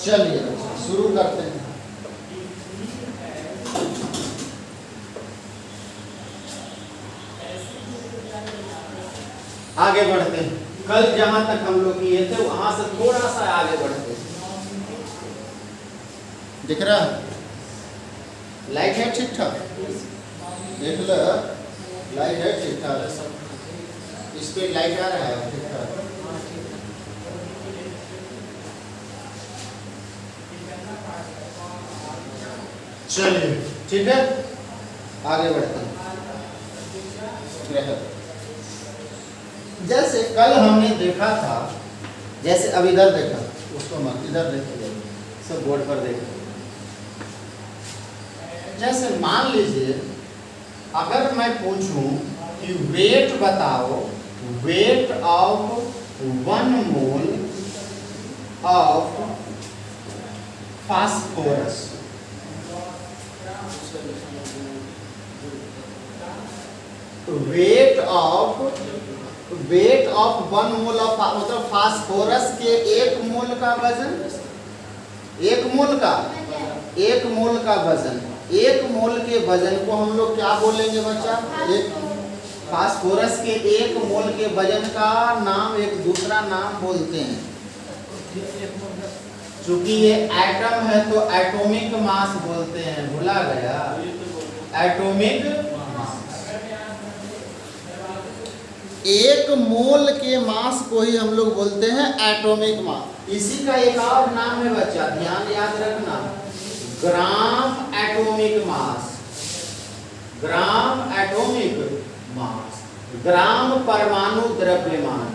चलिए शुरू करते हैं। आगे बढ़ते हैं। कल जहां तक हम लोग किए थे वहां से थोड़ा सा आगे बढ़ते हैं। दिख रहा है? लाइट है ठीक ठाक? देख लो, लाइट है ठीक ठाक? इस पे लाइट आ रहा है ठीक ठाक? चलिए ठीक है, आगे बढ़ते हैं। जैसे कल हमने देखा था, जैसे अब इधर देखा, उसको मत इधर देखिए, सब बोर्ड पर देखो। जैसे मान लीजिए अगर मैं पूछूं कि वेट बताओ, wait of 1 mole of phosphorus, wait of 1 mole of मतलब फास्फोरस के 1 मोल का वजन, 1 मोल का वजन, 1 मोल के वजन को हम लोग क्या बोलेंगे बच्चा? एक फास्फोरस के 1 मोल के वजन का नाम एक दूसरा नाम बोलते हैं। चूंकि ये एटम है तो एटॉमिक मास बोलते हैं। भुला गया? Atomic mass. 1 मोल के मास को ही हम लोग बोलते हैं एटॉमिक मास। इसी का एक और नाम है बच्चा, ध्यान याद रखना, gram atomic mass. Gram atomic mass, ग्राम परमाणु द्रव्यमान,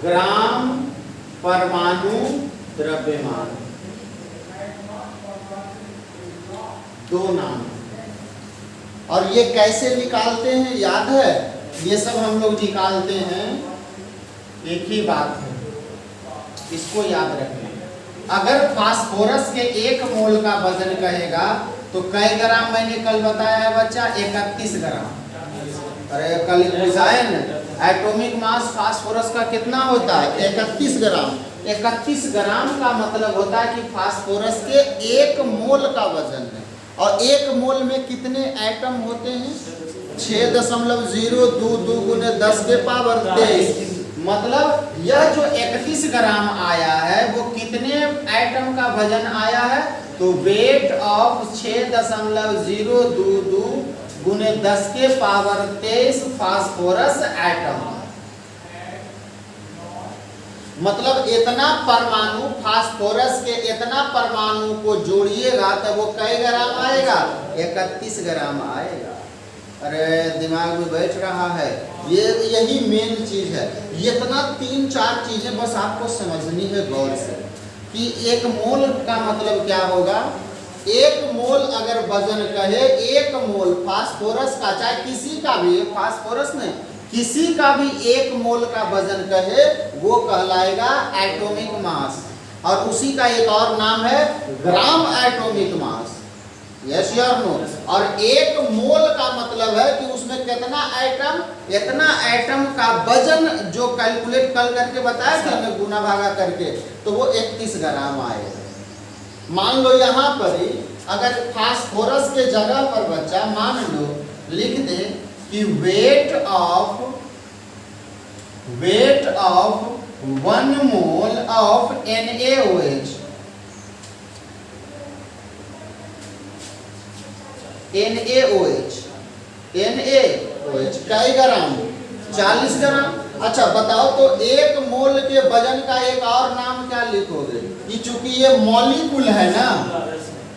ग्राम परमाणु द्रव्यमान, दो नाम। और ये कैसे निकालते हैं याद है? ये सब हम लोग निकालते हैं, एक ही बात है, इसको याद रखें। अगर फास्फोरस के 1 मोल का वजन कहेगा तो कई ग्राम मैंने कल बताया है बच्चा? 31 ग्राम। अरे कल पूछाए न, एटॉमिक मास फास्फोरस का कितना होता है? 31 ग्राम। 31 ग्राम का मतलब होता है कि फास्फोरस के 1 मोल का वजन है। और 1 मोल में कितने एटम होते हैं? 6.022 गुने 10 के पावर 23। मतलब यह जो 31 ग्राम आया है वो कितने एटम का वजन आया है? तो वेट ऑफ 6.022 गुने 10 के पावर 23 फास्फोरस एटम। मतलब इतना परमाणु, फास्फोरस के इतना परमाणु को जोड़िएगा तब वो कई ग्राम आएगा? 31 ग्राम आएगा। अरे दिमाग में बैठ रहा है? ये यही मेन चीज है। इतना 3-4 चीजें बस आपको समझनी है गौर से कि 1 मोल का मतलब क्या होगा। 1 मोल अगर वजन कहे, 1 मोल फास्फोरस का, चाहे किसी का भी, फास्फोरस में किसी का भी 1 मोल का वजन कहे वो कहलाएगा एटॉमिक मास। और उसी का एक और नाम है ग्राम एटॉमिक मास। यस या नो? और 1 मोल का मतलब है कि उसमें कितना एटम, इतना एटम का वजन जो कैलकुलेट कल करके बताया था हमने गुना भागा करके, तो वो 31 ग्राम आएगा। मान लो यहाँ पर ही अगर फास्फोरस के जगह पर बच्चा मान लो लिख दे कि wait of 1 mole of NaOH, NaOH कई ग्राम? 40 ग्राम। अच्छा बताओ तो 1 मोल के वजन का एक और नाम क्या लिखोगे? कि चूंकि ये मॉलिक्यूल है ना,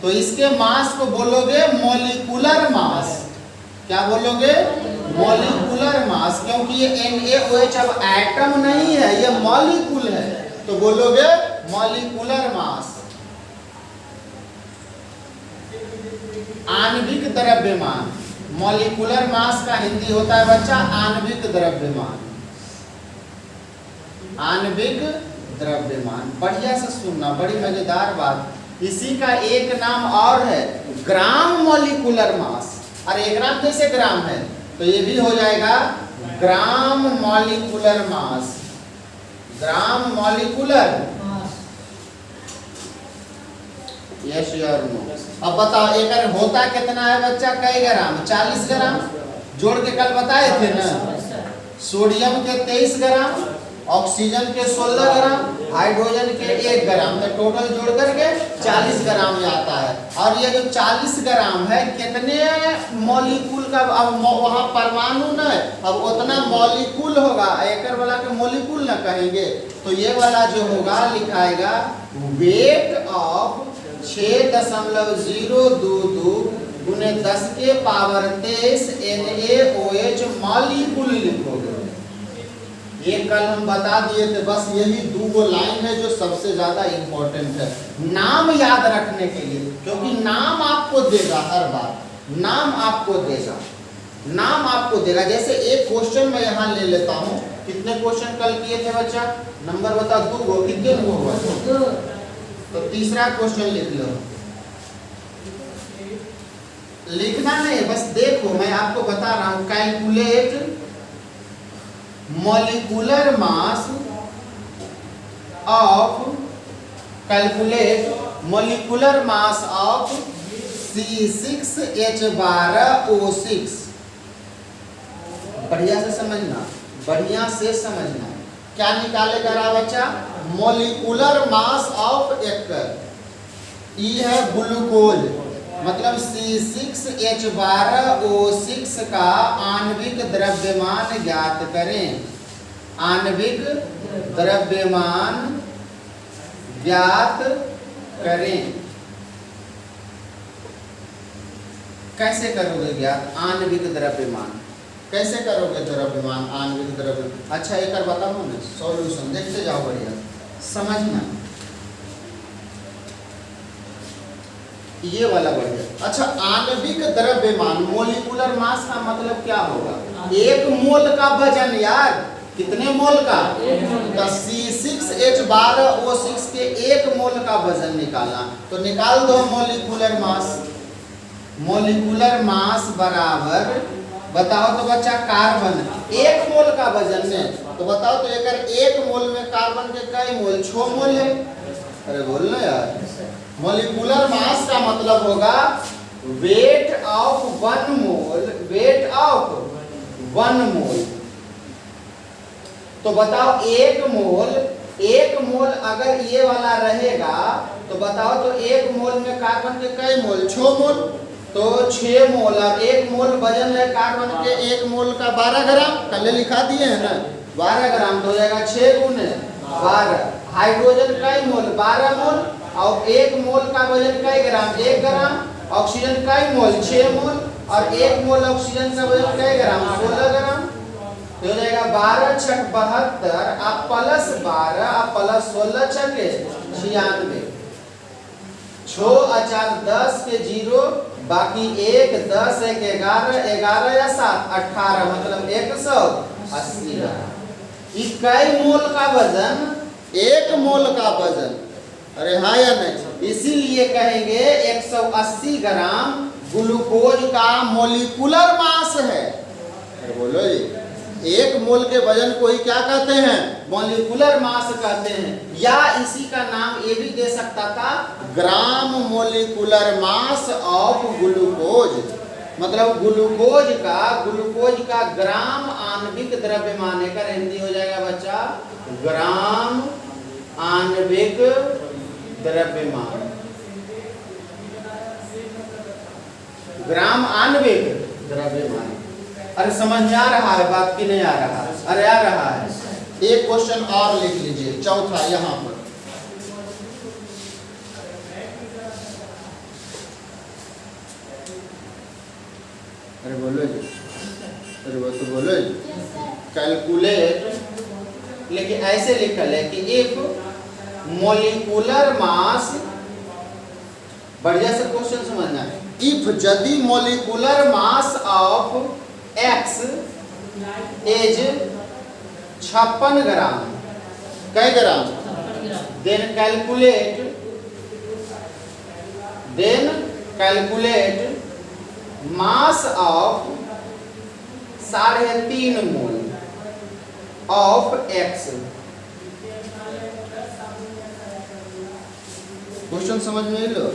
तो इसके मास को बोलोगे मॉलिक्यूलर मास। क्या बोलोगे? Molecular mass. क्योंकि ये NaOH अब एटम नहीं है, ये मॉलिक्यूल है, तो बोलोगे मॉलिक्यूलर मास। आणविक द्रव्यमान, मॉलिक्यूलर मास का हिंदी होता है बच्चा आणविक द्रव्यमान। आणविक द्रव्यमान, बढ़िया से सुनना, बड़ी मजेदार बात। इसी का एक नाम और है ग्राम मॉलिक्यूलर मास। और 1 ग्राम जैसे ग्राम है तो ये भी हो जाएगा gram molecular mass. Gram molecular yes और नो। अब बताओ एक होता कितना है बच्चा, कई ग्राम? 40 ग्राम। जोड़ के कल बताए थे ना, सोडियम के 23 ग्राम, ऑक्सीजन के 16 ग्राम, हाइड्रोजन के 1 ग्राम, तो टोटल जोड़ करके 40 ग्राम आता है। और ये जो 40 ग्राम है कितने मॉलिक्यूल का, अब वहाँ परमाणु न है, अब उतना मॉलिक्यूल होगा, एकर वाला के मॉलिक्यूल न कहेंगे, तो ये वाला जो होगा लिखाएगा वेट ऑफ 6.022 गुने 10 के पावर 23 NaOH मॉलिक्यूल लिखोगे। ये कल हम बता दिए थे, बस यही 2 लाइन है जो सबसे ज्यादा इंपॉर्टेंट है नाम याद रखने के लिए, क्योंकि नाम आपको देगा हर बार, नाम आपको देगा, नाम आपको देगा। जैसे एक क्वेश्चन मैं यहाँ ले लेता हूँ, कितने क्वेश्चन कल किए थे बच्चा, नंबर बता, 2 कितने हुआ? तो तीसरा क्वेश्चन लिख लो। लिखना नहीं, बस देखो, मैं आपको बता रहा हूँ। Calculate molecular mass of C6H12O6। बढ़िया से समझना, बढ़िया से समझना। क्या निकालेगा बच्चा? मोलिकुलर मास ऑफ एक, ई है ग्लूकोज, मतलब C6H12O6 का आणविक द्रव्यमान ज्ञात करें। आणविक द्रव्यमान ज्ञात करें। कैसे करोगे ज्ञात आणविक द्रव्यमान? कैसे करोगे द्रव्यमान आणविक द्रव्यमान? अच्छा एक बार बताओ ना, सॉल्यूशन देखते जाओ, बढ़िया समझना, ये वाला बढ़िया। अच्छा आणविक द्रव्यमान, मोलिकुलर मास का मतलब क्या होगा? 1 मोल का वजन यार, कितने मोल का? तो C6H12O6 के 1 मोल का वजन निकालना, तो निकाल दो मोलिकुलर मास। मोलिकुलर मास बराबर, बताओ तो बच्चा, कार्बन 1 मोल का वजन में, तो बताओ तो एक मोल में कार्बन के कई मोल? 6 मोल है। अरे बोल ना यार। मोलिकुलर मास का मतलब होगा wait of 1 mole, wait of 1 मोल। तो बताओ 1 मोल अगर ये वाला रहेगा, तो बताओ तो 1 मोल में कार्बन के कई मोल? 6 मोल, तो 6 मोल। और 1 मोल वजन है कार्बन के, 1 मोल का 12 ग्राम, कल लिखा दिए हैं ना, 12 ग्राम तो हो जाएगा 6 गुने 12। हाइड्रोजन कई मोल? 12 मोल। और 1 मोल का वजन कई ग्राम? 1 ग्राम। ऑक्सीजन कई मोल? 6 मोल। और 1 मोल ऑक्सीजन का वजन कई ग्राम? 16 ग्राम। तो हो जाएगा 12 छक 72, अब प्लस 12, अब प्लस 16 छके 96, 6 अचार 10 के 0, बाकी 1 10 1 11, 11 या 7 18, मतलब 180 ग्राम। कई मोल का वजन? 1 मोल का वजन। अरे हाँ या नहीं? इसीलिए कहेंगे 180 ग्राम ग्लूकोज का मोलिकुलर मास है। अरे बोलो जी, 1 मोल के वजन को ही क्या कहते हैं? मोलिकुलर मास कहते हैं। या इसी का नाम ये भी दे सकता था, gram molecular mass of glucose, मतलब ग्लूकोज का ग्राम आणविक द्रव्यमान का हिंदी हो जाएगा बच्चा ग्राम आणविक द्रव्यमान। ग्राम आणविक द्रव्यमान। अरे समझ में आ रहा है बात की नहीं आ रहा? अरे आ रहा है। एक क्वेश्चन और लिख लीजिए, चौथा यहाँ पर। अरे बोलो जी, अरे वो तो बोलो जी। कैलकुलेट, लेकिन ऐसे लिखल है कि इफ मोलिकुलर मास, बढ़िया से क्वेश्चन समझना है, इफ यदि molecular mass of X is 56 gram, कई gram? Then calculate mass of 3.5 mole of X. Question समझ में लो।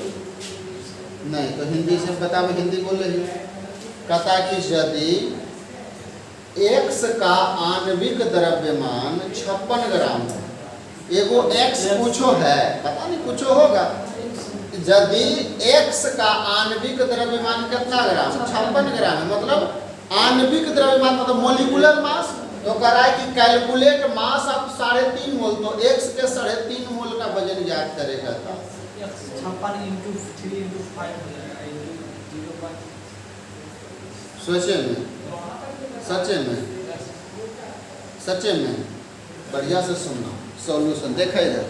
नहीं तो हिंदी से बताओ, हिंदी बोल रही कहता कि यदि x का आणविक द्रव्यमान 56 ग्राम है, एगो x कुछो है, पता नहीं कुछो होगा, यदि x का आणविक द्रव्यमान कितना ग्राम, 56 ग्राम है, मतलब आणविक द्रव्यमान मतलब मोलिकुलर मास, तो कह रहा है कि कैलकुलेट मास ऑफ 3.5 मोल, तो x के 3.5 मोल का वजन ज्ञात करेगा था। 56 into 3 into 5 हो जाएगा, into 0.5। सोचे में, सचे में, सचे में बढ़िया से सुनना, सॉल्यूशन देखा इधर।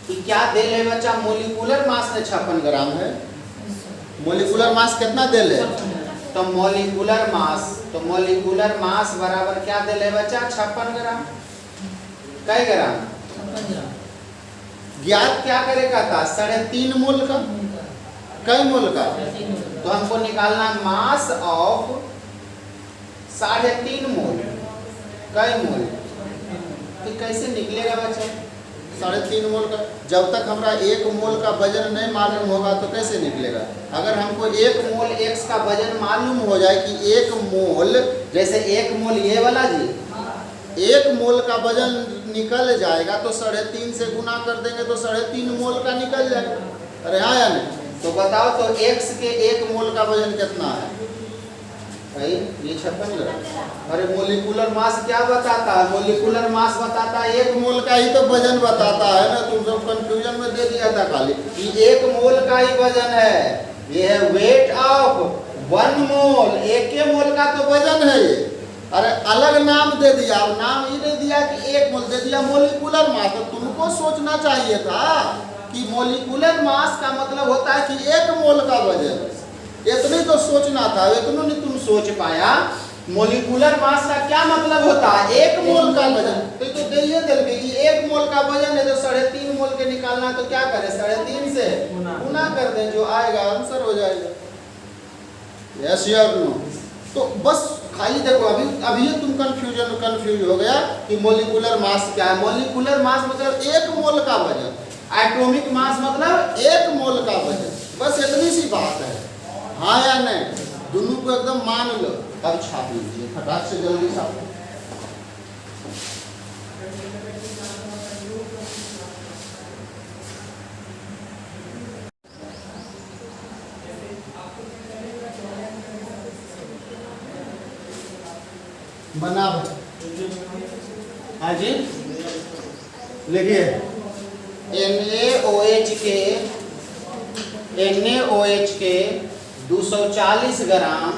कि क्या दे ले बच्चा, मोलिकुलर मास में 56 ग्राम है, मोलिकुलर मास कितना दे ले, तो मोलिकुलर मास बराबर क्या दे ले बच्चा, 56 ग्राम। कई ग्राम ज्ञात क्या करेगा था, 3.5 मोल का, कई मोल का, तो हमको निकालना मास ऑफ 3.5 मोल, कई मोल, तो कैसे निकलेगा बच्चा 3.5 मोल का, जब तक हमारा 1 मोल का वजन नहीं मालूम होगा तो कैसे निकलेगा। अगर हमको 1 मोल x का वजन मालूम हो जाए कि 1 मोल, जैसे 1 मोल ये वाला जी, 1 मोल का वजन निकल जाएगा तो 3.5 से गुना कर देंगे तो 3.5 मोल का निकल जाएगा। अरे हाँ या नहीं, तो बताओ तो x के 1 मोल का वजन कितना है भाई, ये 56 ग्राम। अरे मोलिकुलर मास क्या बताता है, मोलिकुलर मास बताता है 1 मोल का ही तो वजन बताता है ना, तुम सब कंफ्यूजन में दे दिया था खाली कि 1 मोल का ही वजन है, ये है वेट ऑफ 1 मोल, 1 मोल का तो वजन है ये। अरे अलग नाम दे दिया, अब नाम ही नहीं दिया कि 1 मोल, दे दिया मोलिकुलर मास, तो तुमको सोचना चाहिए था कि मोलिकुलर मास का मतलब होता है कि 1 मोल का वजन, इतने तो सोचना था, इतना नहीं तुम सोच पाया। मोलिकुलर मास का क्या मतलब होता है, 1 मोल का वजन, तो दे दिल कि 1 मोल का वजन है तो 3.5 मोल के निकालना, तो क्या करें 3.5 से गुना कर दें, जो आएगा आंसर हो जाएगा। यस या नो, तो बस खाली देखो, अभी तुम कंफ्यूज हो गया कि मोलिकुलर मास क्या है। मोलिकुलर मास मतलब 1 मोल का वजन, एटॉमिक मास मतलब 1 मोल का वजन, बस इतनी सी बात है। हाँ या नहीं, दोनों को एकदम मान लो। अब छाप लीजिए फटाक से, जल्दी छाप। बना हाँ जी, लिखिए NaOH के 240 ग्राम,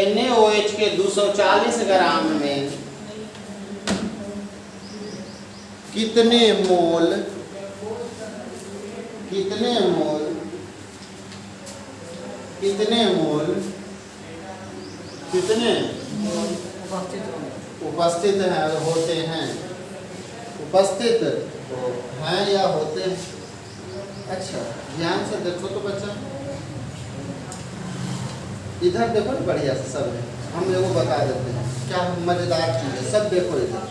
NaOH के 240 ग्राम में कितने मोल उपस्थित हैं, होते हैं, उपस्थित हैं या होते हैं। अच्छा ध्यान से देखो तो बच्चा, इधर देखो ना, बढ़िया से सब है, हम लोगों को बता देते हैं क्या मजेदार चीज है, सब देखो इधर।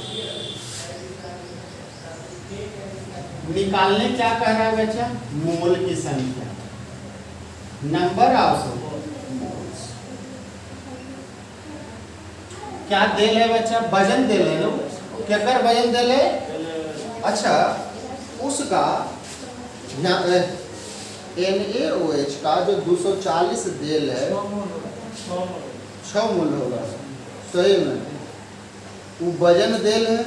निकालने क्या कह रहा है बच्चा, मोल की संख्या, नंबर ऑफ मोल्स। क्या दे ले बच्चा, वजन दे ले लो, क्या कर वजन दे ले। अच्छा उसका NaOH का जो 240 देल है 6 मोल होगा, सही में वो वजन देल है,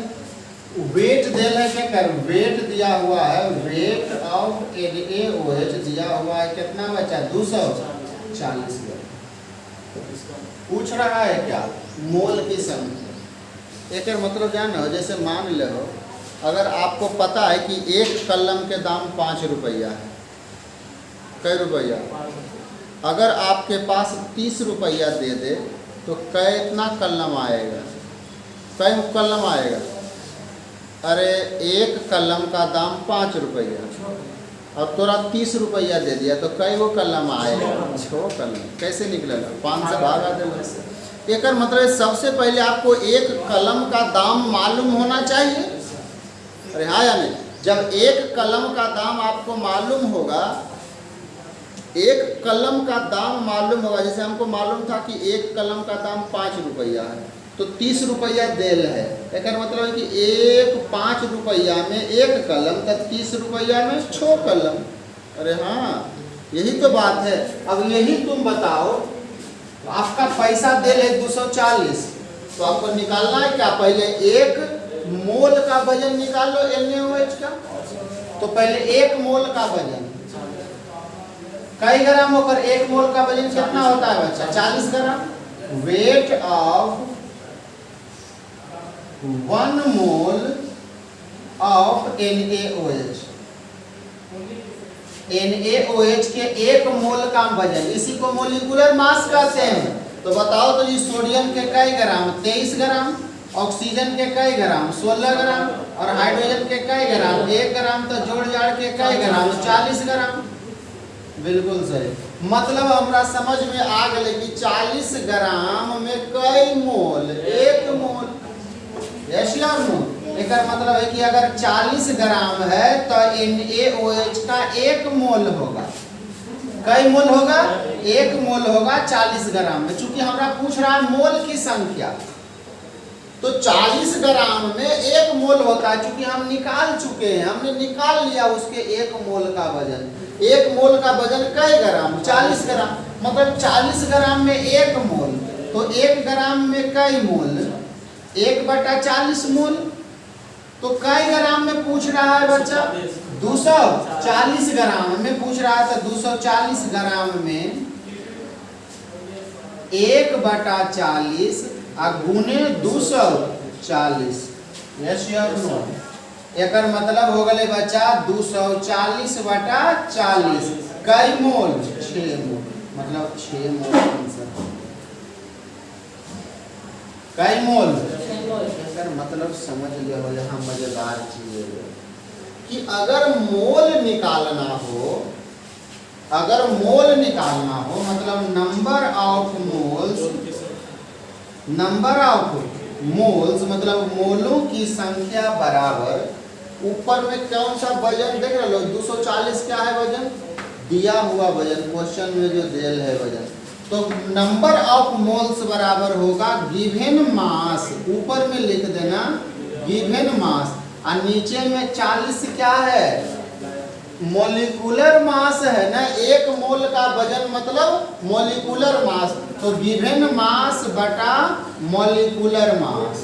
वेट देल है, क्या कर वेट दिया हुआ है, वेट ऑफ NaOH दिया हुआ है कितना बचा 240 ग्राम। पूछ रहा है क्या, मोल की संख्या। एक मतलब जान हो, जैसे मान लो अगर आपको पता है कि एक कलम के दाम 5 रुपया है, कई रुपया, अगर आपके पास 30 रुपया दे दे तो कितना कलम आएगा, कई कलम आएगा। अरे एक कलम का दाम 5 रुपया, अब तोरा 30 रुपया दे दिया तो कई वो कलम आएगा, 6 कलम। कैसे निकलेगा, 5 से भागा देगा। एक मतलब सबसे पहले आपको एक कलम का दाम मालूम होना चाहिए, अरे हाँ या नहीं? जब एक कलम का दाम आपको मालूम होगा, एक कलम का दाम मालूम होगा, जैसे हमको मालूम था कि एक कलम का दाम 5 रुपया है, तो 30 रुपया देल है। एक मतलब है कि एक 5 रुपया में एक कलम, तो 30 रुपया में 6 कलम। अरे हाँ, यही तो बात है। अब यही तुम बताओ, आपका पैसा देल है 240, तो आपको निकालना है क्या? पहले एक मोल का वजन निकाल लो NaOH का। तो पहले एक मोल का वजन कई ग्राम होकर एक मोल का वजन कितना होता है बच्चा? 40 gram. Weight of 1 mole of NaOH, NaOH के एक मोल का वजन, इसी को मोलिकुलर मास कहते हैं। तो बताओ तो ये सोडियम के कई ग्राम? 23 ग्राम। ऑक्सीजन के कई ग्राम? 16 ग्राम। और हाइड्रोजन के कई ग्राम? 1 ग्राम। तो जोड़ जाड़ के कई ग्राम? 40 ग्राम। बिल्कुल सही। मतलब हमरा समझ में आ गए कि 40 ग्राम में कई मोल? 1 मोल। यस या नो? एक मतलब है कि अगर 40 ग्राम है तो NaOH का 1 मोल होगा। कई मोल होगा? 1 मोल होगा 40 ग्राम में। चूंकि हमरा पूछ रहा है मोल की संख्या, तो 40 ग्राम में 1 मोल होता है। चूंकि हम निकाल चुके हैं, हमने निकाल लिया उसके 1 मोल का वजन। 1 मोल का वजन कई ग्राम? 40 ग्राम। मतलब 40 ग्राम में 1 मोल, तो 1 ग्राम में कई मोल? 1/40 मोल। तो कई ग्राम में पूछ रहा है बच्चा? 240 ग्राम में पूछ रहा है। तो 240 ग्राम में 1/40 गुने 240। यस या नो? एक मतलब हो गए बच्चा 240/40 कई मोल? 6 मोल। मतलब 6 मोल आंसर। कई मोल? अगर मतलब समझ लिया हो, यहाँ मजेदार चीज है कि अगर मोल निकालना हो, अगर मोल निकालना हो मतलब number of moles, number of moles मतलब मोलों की संख्या बराबर, ऊपर में कौन सा वजन देख रहे लो? 240 क्या है वजन? दिया हुआ वजन, क्वेश्चन में जो दिल है वजन। तो नंबर ऑफ मोल्स बराबर होगा गिवन मास। ऊपर में लिख देना गिवन मास, और नीचे में 40 क्या है? मोलिकुलर मास है ना। 1 मोल का वजन मतलब मोलिकुलर मास। तो गिवन मास बटा मोलिकुलर मास,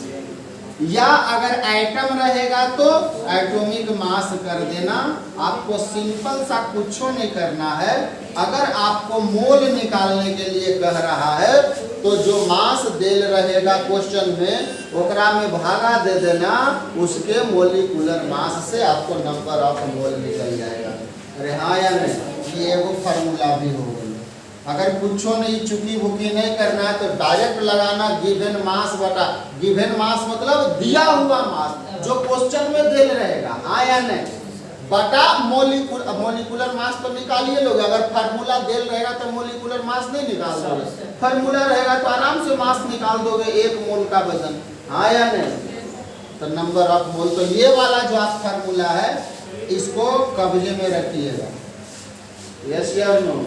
या अगर एटम रहेगा तो एटॉमिक मास कर देना। आपको सिंपल सा कुछ नहीं करना है। अगर आपको मोल निकालने के लिए कह रहा है तो जो मास देल रहेगा क्वेश्चन में, ओकरा में भागा दे देना उसके मोलिकुलर मास से, आपको नंबर ऑफ मोल निकल जाएगा। अरे हाँ या नहीं? ये वो फार्मूला भी हो गई। अगर कुछ नहीं चुकी बुकी नहीं करना है तो डायरेक्ट लगाना गिवन मास बटा, गिवन मास मतलब दिया हुआ मास जो क्वेश्चन में दिल रहेगा, हाँ या नहीं, बटा मोलिकुलर मास तो निकालिए लोगे। अगर फार्मूला दिल रहेगा तो मोलिकुलर मास नहीं निकाल दोगे, फार्मूला रहेगा तो आराम से मास निकाल दोगे 1 मोल का वजन, हाँ या नहीं। तो नंबर ऑफ मोल, तो ये वाला जो आप फार्मूला है इसको कब्जे में रखिएगा। यस या नो?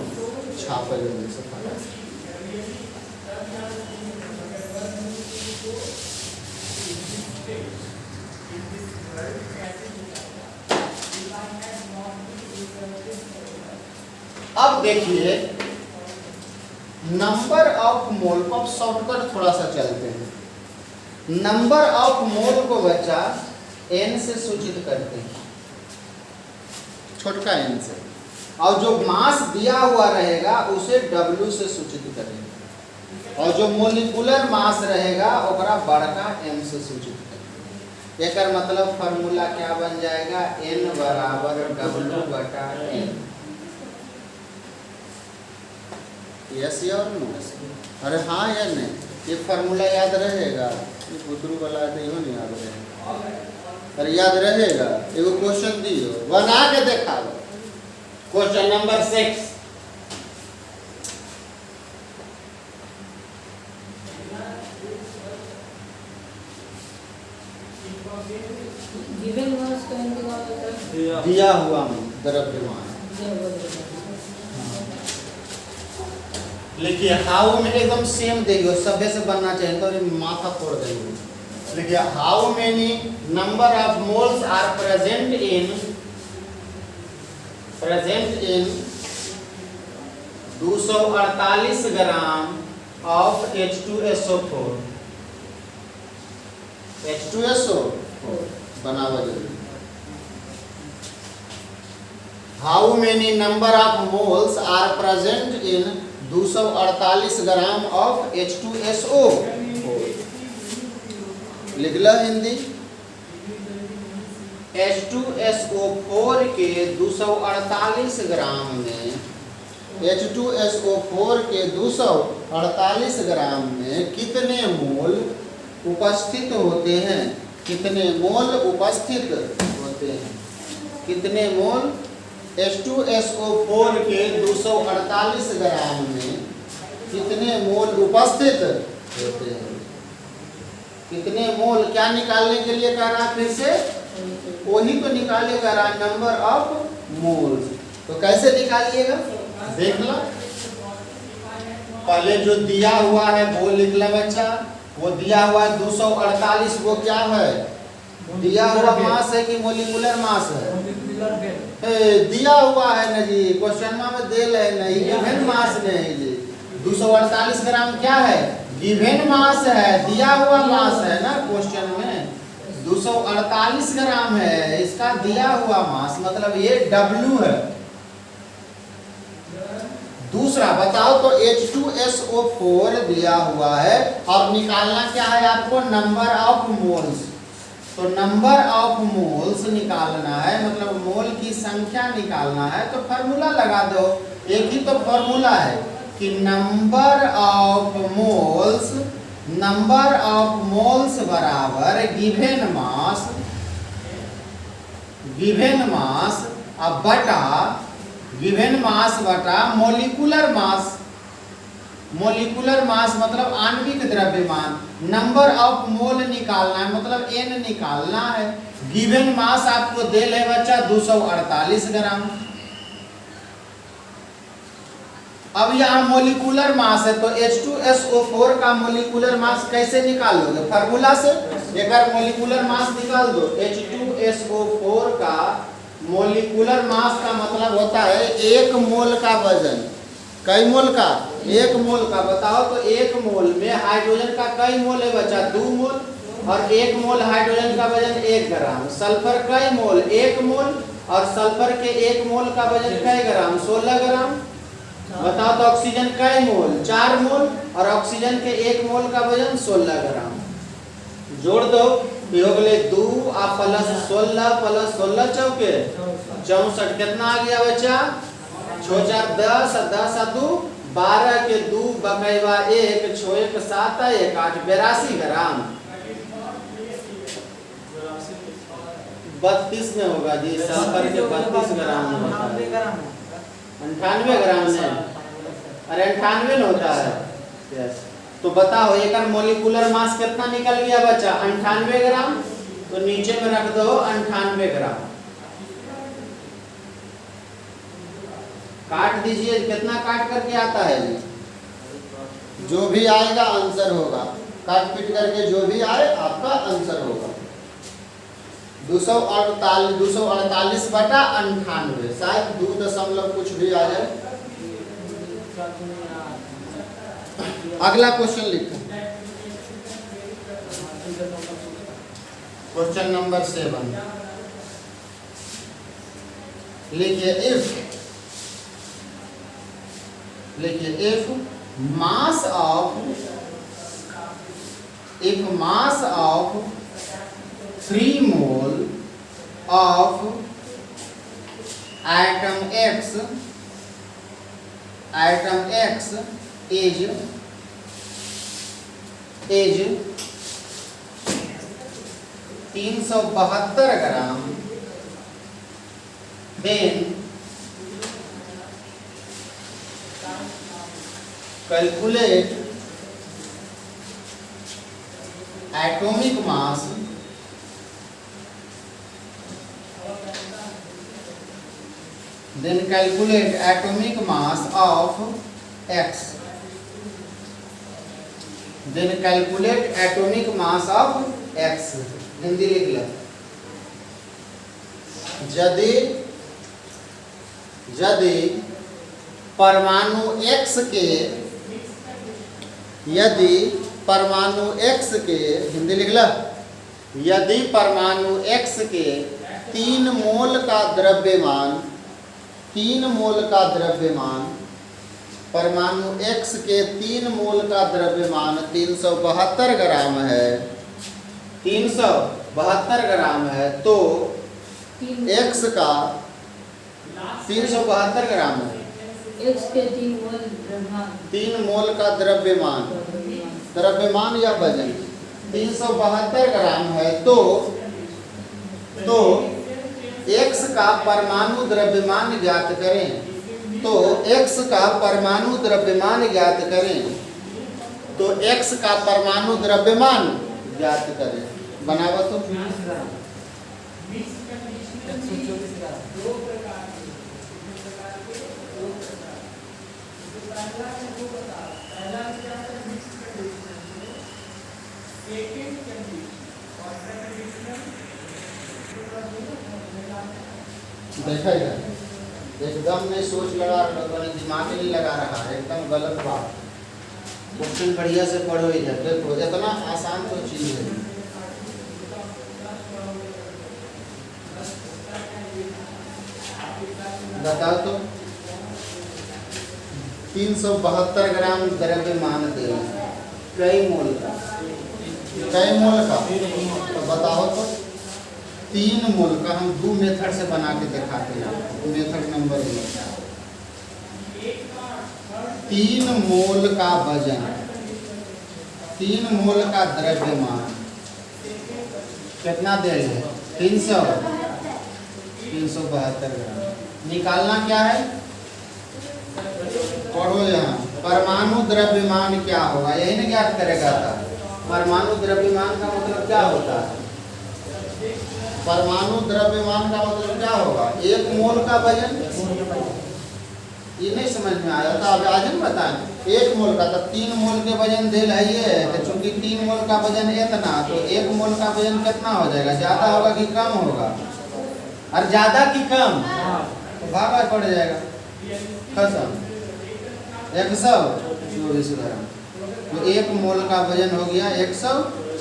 छापे में से अब देखिए नंबर ऑफ मोल को, अब शॉर्टकट थोड़ा सा चलते हैं। नंबर ऑफ मोल को बच्चा n से सूचित करते हैं, छोटका n से, और जो मास दिया हुआ रहेगा उसे W से सूचित करेंगे, और जो मोलिकुलर मास रहेगा ओकरा बड़का m से सूचित करेंगे। एक मतलब फार्मूला क्या बन जाएगा? n बराबर W बटा n। यस या नो? अरे हाँ या नहीं? ये फार्मूला याद रहेगा? ये बुतरू वाला है तो इहो नहीं याद रहेगा। अरे याद रहेगा? एगो क्वेश्चन दियो, बना के देखा दो। क्वेश्चन नंबर 6, गिवन मास कहने का मतलब है दिया हुआ द्रव्यमान। लिखिए हाउ में एकदम सेम देखिए, सभ्य से बनना चाहिए तो ये माथा फोड़ देंगे। लिखिए how many number of moles are present in 248 gram of H2SO4। H2SO बनावा जल्दी। How many number of moles are present in 248 gram of H2SO। लिख लो हिंदी। H2SO4 के 248 ग्राम में H2SO4 के 248 ग्राम में कितने मोल उपस्थित होते हैं? कितने मोल उपस्थित होते हैं? कितने मोल H2SO4 के 248 ग्राम में कितने मोल उपस्थित होते हैं? कितने मोल क्या निकालने के लिए कह रहा है? फिर से वही तो निकाले कह रहा है, नंबर ऑफ मोल्स। तो कैसे निकालिएगा देख लो। पहले जो दिया हुआ है वो लिख लो बच्चा। वो दिया हुआ है 248, वो क्या है? दिया हुआ मास है कि मोलिकुलर मास है? दिया हुआ है ना जी, क्वेश्चन में देल है नहीं, गिवन मास नहीं जी। 248 ग्राम क्या है? गिवन मास है, दिया हुआ मास है ना क्वेश्चन में। 248 ग्राम है इसका दिया हुआ मास, मतलब ये W है। दूसरा बताओ तो H2SO4 दिया हुआ है और निकालना क्या है आपको? Number of moles. तो नंबर ऑफ मोल्स निकालना है, मतलब मोल की संख्या निकालना है। तो फॉर्मूला लगा दो, एक ही तो फॉर्मूला है कि नंबर ऑफ मोल्स बराबर गिवन मास अब बटा गिवन मास बटा मोलिकुलर मास। मोलिकुलर मास मतलब आणविक द्रव्यमान। नंबर ऑफ मोल निकालना है, मतलब N निकालना है। गिवन मास आपको दे ले बच्चा 248 ग्राम। अब यहाँ मोलिकुलर मास है तो H2SO4 का मोलिकुलर मास कैसे निकालोगे? फार्मूला से एक बार मोलिकुलर मास निकाल दो। H2SO4 का मोलिकुलर मास का मतलब होता है एक मोल का वजन। कई मोल का? एक मोल का। बताओ तो एक मोल में हाइड्रोजन का कई मोल है बच्चा? 2 मोल। और एक मोल हाइड्रोजन का वजन 1 ग्राम। सल्फर कई मोल? 1 मोल। और सल्फर के 1 मोल का वजन कई ग्राम? 16 ग्राम। बताओ तो ऑक्सीजन कई मोल? 4 मोल। और ऑक्सीजन के 1 मोल का वजन 16 ग्राम। जोड़ दो, हो गए 2 प्लस 16 प्लस 16 चौके 64। कितना आ गया बच्चा? 6 4 10, 10 2 12 के 2 बकैवा 1, 6 1 7 1 8 82 ग्राम। 32 में होगा जी, सल्फर के 32 ग्राम में होता है। 98 ग्राम में? अरे 98 में होता है। यस। तो बताओ एक मोलिकुलर मास कितना निकल गया बच्चा? 98 ग्राम। तो नीचे में रख दो 98 ग्राम। काट दीजिए, कितना काट करके आता है? जो भी आएगा आंसर होगा। काट पीट करके जो भी आए आपका आंसर होगा। 248 बटा 98, शायद 2 दशमलव कुछ भी आ जाए। अगला क्वेश्चन लिखो, क्वेश्चन नंबर 7। लिखिए if mass of 3 mole of atom X is 372 gram, then calculate atomic mass then calculate atomic mass of x, then calculate atomic mass of x। Hindi लिख लो। यदि परमाणु x के, यदि परमाणु x के, हिंदी लिख लो, यदि परमाणु x के 3 मोल का द्रव्यमान, 3 मोल का द्रव्यमान, परमाणु x के 3 मोल का द्रव्यमान 372 ग्राम है, 372 ग्राम है, तो x का 372 ग्राम है, x के 3 मोल द्रव्यमान, 3 मोल का द्रव्यमान, द्रव्यमान या वजन 372 ग्राम है, तो x का परमाणु द्रव्यमान ज्ञात करें, तो x का परमाणु द्रव्यमान ज्ञात करें, तो x का परमाणु द्रव्यमान ज्ञात करें। बनावा तो 124 ग्राम। देखा जाए, एकदम नहीं सोच लगा रहा, दिमाग नहीं लगा रहा, एकदम गलत बात। क्वेश्चन बढ़िया से पढ़ो इधर, देखो इतना आसान तो चीज है। बताओ तो 372 ग्राम द्रव्यमान दे, कई मोल का, कई मोल का, तो बताओ तो 3 मोल का। हम 2 मेथड से बना के दिखाते हैं आपको। मेथड नंबर 1, 3 मोल का वजन, 3 मोल का द्रव्यमान कितना दे रहे हैं? 372 ग्राम। निकालना क्या है? पढ़ो यहाँ, परमाणु द्रव्यमान क्या होगा, यही ना ज्ञात करेगा था। परमाणु द्रव्यमान का मतलब क्या होता है? परमाणु द्रव्यमान का मतलब क्या होगा? 1 मोल का वजन। ये नहीं समझ में आया था, अब आज हम बताएं। 1 मोल का, तब 3 मोल के वजन दिल है ये, तो चूंकि 3 मोल का वजन इतना, तो 1 मोल का वजन कितना हो जाएगा? ज्यादा होगा कि कम होगा? और ज्यादा कि कम? तो भागा पड़ जाएगा, खत्म। 124 ग्राम। तो 1 मोल का वजन हो गया 100,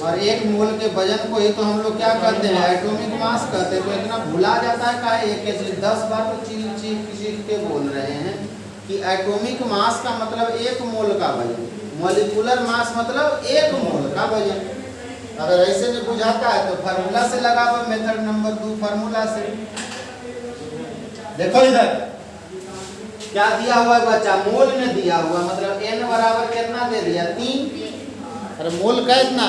और 1 मोल के वजन को ही तो हम लोग क्या कहते हैं? एटॉमिक मास कहते हैं। तो इतना भुला जाता है काहे? एक चीज 10 बार तो चीज के बोल रहे हैं कि एटॉमिक मास का मतलब 1 मोल का वजन, मॉलिक्यूलर मास मतलब 1 मोल का वजन। अगर ऐसे नहीं बुझाता है तो फार्मूला से लगाओ, मेथड नंबर 2 फार्मूला से। देखो इधर क्या दिया हुआ है बच्चा? मोल में दिया हुआ, मतलब n बराबर कितना दे दिया? 3। अरे मोल कितना?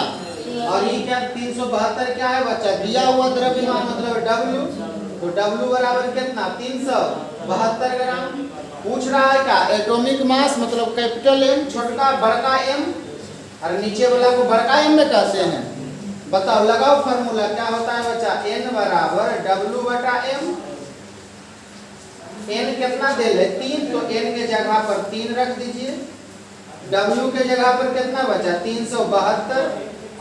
और ये क्या 372 क्या है बच्चा? दिया हुआ द्रव्यमान मतलब W, तो W बराबर कितना? 372 ग्राम। पूछ रहा है क्या? एटॉमिक मास मतलब कैपिटल M, छोटा बड़का M, और नीचे वाला को बड़का M में कहते हैं। बताओ, लगाओ फार्मूला, क्या होता है बच्चा? n बराबर W बटा M। n कितना दे ले? 3, तो n के जगह पर 3 रख दीजिए। W के जगह पर कितना बचा? 372,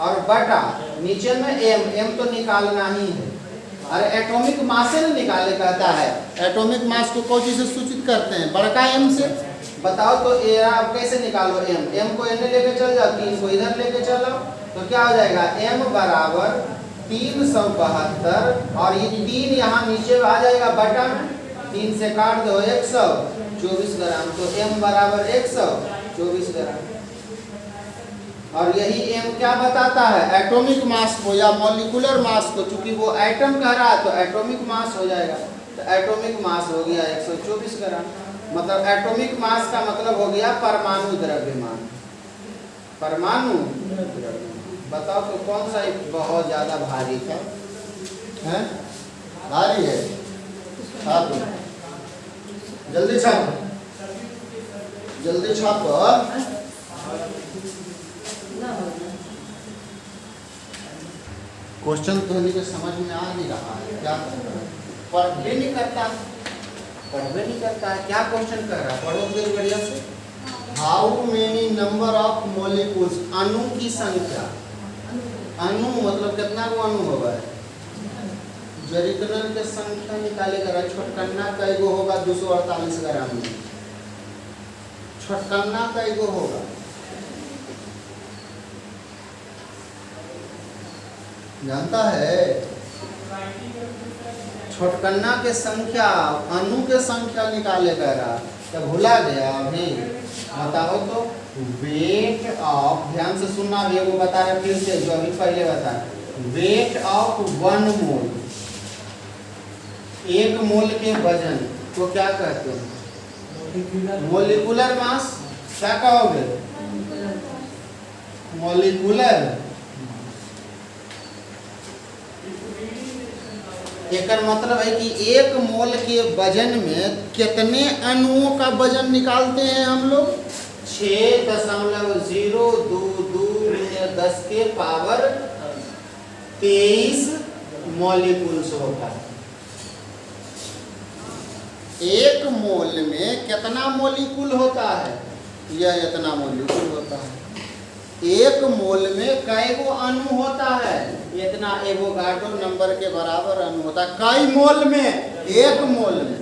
और बटा नीचे में m तो निकालना ही है। अरे एटॉमिक मास से निकाले कहता है। एटॉमिक मास को कौन चीज से सूचित करते हैं? बड़का m से। बताओ तो ये आप कैसे निकालो? m को इधर लेके चल जाओ, 3 को इधर लेके चलो, तो क्या हो जाएगा? m बराबर 372, और ये 3 यहाँ नीचे आ जाएगा बटा में, 3 से काट दो 124 ग्राम, तो m बराबर 124 ग्राम। और यही m क्या बताता है? एटॉमिक मास को या मॉलिक्यूलर मास को। चूंकि वो एटम कह रहा है तो एटॉमिक मास हो जाएगा, तो एटॉमिक मास हो गया 124 ग्राम। मतलब एटॉमिक मास का मतलब हो गया परमाणु द्रव्यमान। परमाणु द्रव्यमान। बताओ तो कौन सा बहुत ज्यादा भारी था? हैं? भारी है? छापो, जल्दी छापो, जल्दी छापो। क्वेश्चन तो समझ में आ नहीं रहा है, क्या कर रहा है? पढ़ भी नहीं करता, पढ़वे नहीं करता है। क्या क्वेश्चन कर रहा है, पढ़ो फिर बढ़िया से। How many number of molecules, अणु की संख्या, अणु मतलब कितना को अणु होगा, जरिकनल के संख्या निकालेगा। छोटकन्ना कई गो होगा 248 ग्राम में, छोटकन्ना कई गो होगा, जानता है? छोटकन्ना के संख्या, अणु के संख्या निकालेगा। तो भुला गया अभी, बताओ तो। वेट ऑफ, ध्यान से सुनना, अभी वो बता रहे फिर से जो अभी पहले बताया। वेट ऑफ 1 मोल, 1 मोल के वजन को क्या कहते हैं, मोलिकुलर मास। क्या कहोगे, मोलिकुलर। एकर मतलब है कि 1 मोल के वजन में कितने अणुओं का वजन निकालते हैं हम लोग, 6.022 × 10 के पावर 23 मॉलिक्यूल्स होता है। 1 मोल में कितना मॉलिक्यूल होता है, यह इतना मॉलिक्यूल होता है। 1 मोल में कई गो अणु होता है, इतना एवोगाड्रो नंबर के बराबर अणु होता है। कई मोल में, 1 मोल में,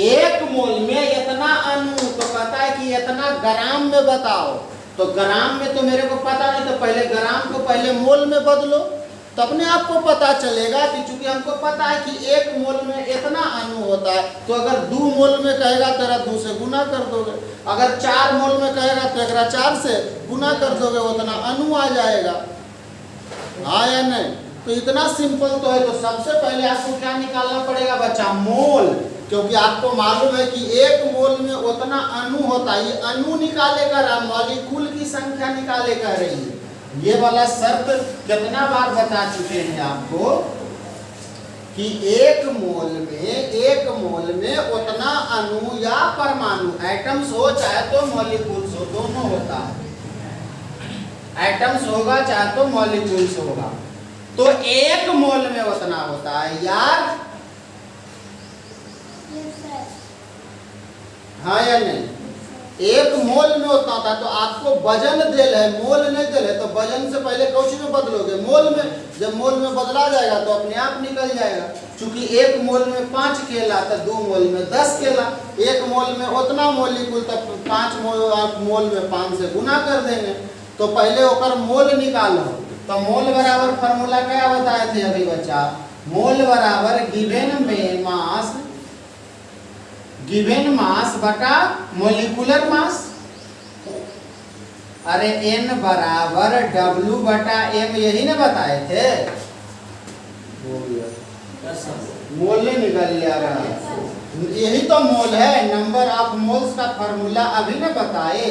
1 मोल में इतना अणु। तो कहता है कि इतना ग्राम में बताओ, तो ग्राम में तो मेरे को पता नहीं, तो पहले ग्राम को पहले मोल में बदलो, तब ने आपको पता चलेगा। कि चूंकि हमको पता है कि 1 मोल में इतना अणु होता है, तो अगर 2 मोल में कहेगा तेरा 2 से गुना कर दोगे, अगर 4 मोल में कहेगा तो एकरा 4 से गुना कर दोगे, उतना अणु आ जाएगा। हाँ या नहीं? तो इतना सिंपल तो है। तो सबसे पहले आपको क्या निकालना पड़ेगा बच्चा, मोल। क्योंकि आपको मालूम है कि 1 मोल में उतना अणु होता है। ये अणु निकाले कर, मॉलिक्यूल की संख्या निकाले कर रही है। ये वाला शर्त कितना बार बता चुके हैं आपको कि 1 मोल में उतना अणु या परमाणु, एटम्स हो चाहे तो मॉलिक्यूल्स हो, दोनों होता है। एटम्स होगा चाहे तो मॉलिक्यूल्स होगा। तो 1 मोल में उतना होता है यार, हाँ या नहीं? 1 मोल में उतना होता है। तो आपको वजन दिल है, मोल नहीं दिल है, तो वजन से पहले कौन में बदलोगे, मोल में। जब मोल में बदला जाएगा तो अपने आप निकल जाएगा। चूंकि 1 मोल में 5 केला, तो 2 मोल में 10 केला। 1 मोल में उतना मॉलिक्यूल, तो 5 मोल में 5 से गुना कर देंगे। तो पहले ओकर मोल निकालो। तो मोल बराबर फॉर्मूला क्या बताए थे अभी बच्चा, मोल बराबर गिवन मास बटा मोलिकुलर मास। अरे n बराबर W बटा m, यही ना बताए थे। मोल नहीं निकल लिया रहा, यही तो मोल है। नंबर ऑफ मोल्स का फॉर्मूला अभी ना बताए।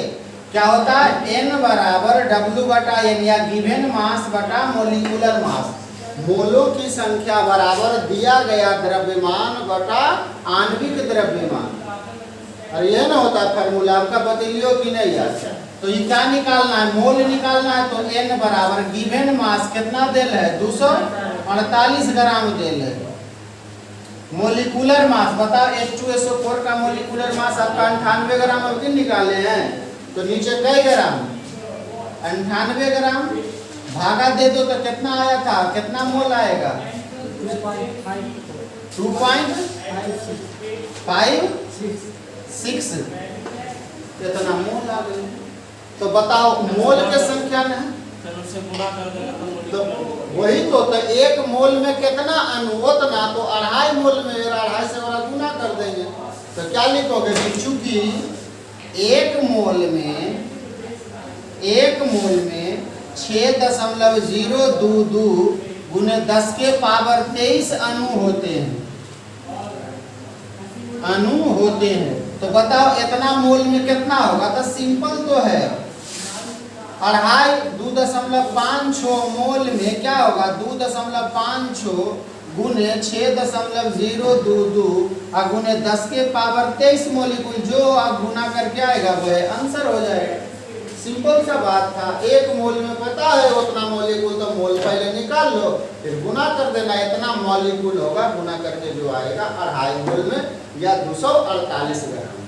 क्या होता है, n बराबर W बटा m, या गिवन मास बटा मोलिकुलर मास। मोलों की संख्या बराबर दिया गया द्रव्यमान बटा आणविक द्रव्यमान। और यह ना होता है फॉर्मूला, आपका बदलियो कि नहीं यार। तो ये क्या निकालना है, मोल निकालना है। तो n बराबर गिवन मास कितना देल है, 248 ग्राम देल है। मोलिकुलर मास बताओ, H2SO4 का मोलिकुलर मास आपका 98 ग्राम अभी निकाले हैं। तो नीचे कई ग्राम, 98 ग्राम। भागा दे दो तो कितना आया था, कितना मोल आएगा, 2.56 कितना मोल आ गया। तो बताओ मोल के संख्या में, तो वही तो 1 मोल में कितना अणु, उतना। तो 2.5 मोल में 2.5 से और गुना कर देंगे। तो क्या लिखोगे, चूंकि 1 मोल में 6.022 गुने 10 के पावर 23 अणु होते हैं। तो बताओ इतना मोल में कितना होगा। तो सिंपल तो है, 2.56 मोल में क्या होगा, 2.56 गुने 6.022 और गुने 10 के पावर 23 मॉलिक्यूल। जो आप गुना करके आएगा वह आंसर हो जाएगा। सिंपल सा बात था। 1 मोल में पता है उतना मॉलिक्यूल, तो मोल पहले निकाल लो, फिर गुना गुना कर देना, इतना मॉलिक्यूल होगा, गुना करके जो आएगा 2.5 मोल में या 248 ग्राम।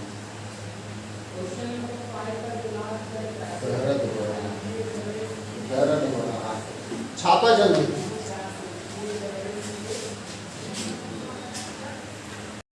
दर्द हो रहा है, छापा जल्दी।